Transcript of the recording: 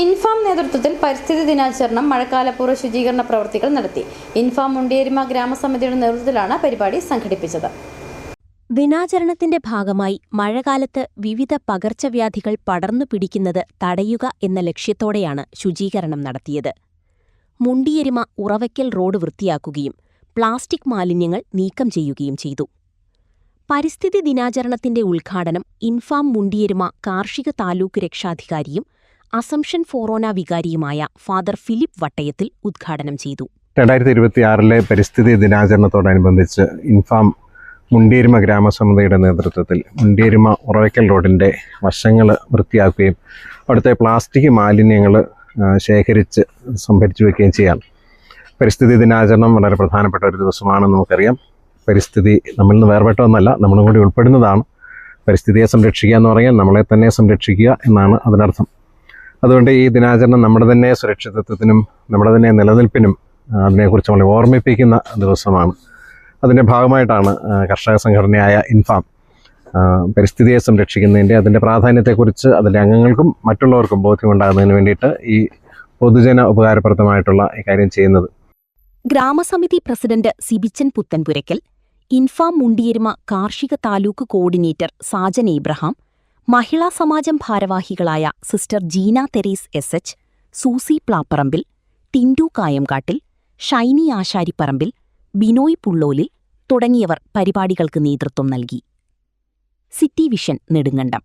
ഇൻഫാം നേതൃത്വത്തിൽ പരിസ്ഥിതി ദിനാചരണം മഴക്കാലപൂർവ്വ ശുചീകരണ പ്രവൃത്തികൾ നടത്തി. ഇൻഫാം മുണ്ടിയേരിമ ഗ്രാമസമിതിയുടെ നേതൃത്വത്തിലാണ് പരിപാടി സംഘടിപ്പിച്ചത്. ദിനാചരണത്തിന്റെ ഭാഗമായി മഴക്കാലത്ത് വിവിധ പകർച്ചവ്യാധികൾ പടർന്നു പിടിക്കുന്നത് തടയുക എന്ന ലക്ഷ്യത്തോടെയാണ് ശുചീകരണം നടത്തിയത്. മുണ്ടിയേരിമ ഉറവയ്ക്കൽ റോഡ് വൃത്തിയാക്കുകയും പ്ലാസ്റ്റിക് മാലിന്യങ്ങൾ നീക്കം ചെയ്യുകയും ചെയ്തു. പരിസ്ഥിതി ദിനാചരണത്തിന്റെ ഉദ്ഘാടനം ഇൻഫാം മുണ്ടിയേരിമ കാർഷിക taluk രക്ഷാധികാരിയും assumption Forane വികാരിയുമായ father Philip വട്ടയത്തിൽ ഉദ്ഘാടനം ചെയ്തു. 2026 പരിസ്ഥിതി ദിനാചരണത്തോടനുബന്ധിച്ച് ഇൻഫാം മുണ്ടിയേരിമ ഗ്രാമസമിതിയുടെ നേതൃത്വത്തിൽ മുണ്ടിയേരിമ ഉറവയ്ക്കൽ റോഡിൻ്റെ വശങ്ങൾ വൃത്തിയാക്കുകയും അവിടുത്തെ പ്ലാസ്റ്റിക് മാലിന്യങ്ങൾ ശേഖരിച്ച് സംഭരിച്ചു വയ്ക്കുകയും ചെയ്യാം. പരിസ്ഥിതി ദിനാചരണം വളരെ പ്രധാനപ്പെട്ട ഒരു ദിവസമാണെന്ന് നമുക്കറിയാം. പരിസ്ഥിതി നമ്മളിൽ നിന്ന് വേർപെട്ടൊന്നല്ല, നമ്മളും കൂടി ഉൾപ്പെടുന്നതാണ്. പരിസ്ഥിതിയെ സംരക്ഷിക്കുക എന്ന് പറഞ്ഞാൽ നമ്മളെ തന്നെ സംരക്ഷിക്കുക എന്നാണ് അതിനർത്ഥം. അതുകൊണ്ട് ഈ ദിനാചരണം നമ്മുടെ തന്നെ സുരക്ഷിതത്വത്തിനും നമ്മുടെ തന്നെ നിലനിൽപ്പിനും അതിനെക്കുറിച്ച് നമ്മളെ ഓർമ്മിപ്പിക്കുന്ന ദിവസമാണ്. അതിൻ്റെ ഭാഗമായിട്ടാണ് കർഷക സംഘടനയായ ഇൻഫാം പരിസ്ഥിതിയെ സംരക്ഷിക്കുന്നതിൻ്റെ അതിൻ്റെ പ്രാധാന്യത്തെക്കുറിച്ച് അതിൻ്റെ അംഗങ്ങൾക്കും മറ്റുള്ളവർക്കും ബോധ്യമുണ്ടാകുന്നതിന് വേണ്ടിയിട്ട് ഈ പൊതുജന ഉപകാരപ്രദമായിട്ടുള്ള ഈ കാര്യം ചെയ്യുന്നത്. ഗ്രാമസമിതി പ്രസിഡന്റ് സിബിച്ചൻ പുത്തൻപുരയ്ക്കൽ, ഇൻഫാം മുണ്ടിയേരിമ കാർഷിക താലൂക്ക് കോർഡിനേറ്റർ സാജൻ ഏബ്രഹാം, മഹിളാ സമാജം ഭാരവാഹികളായ സിസ്റ്റർ ജീന തെരേസ് SH, സൂസി പ്ലാപ്പറമ്പിൽ, ടിൻഡു കായംകാട്ടിൽ, ഷൈനി ആശാരിപ്പറമ്പിൽ, ബിനോയ് പുള്ളോലിൽ തുടങ്ങിയവർ പരിപാടികൾക്ക് നേതൃത്വം നൽകി. City vision Nedumkandam.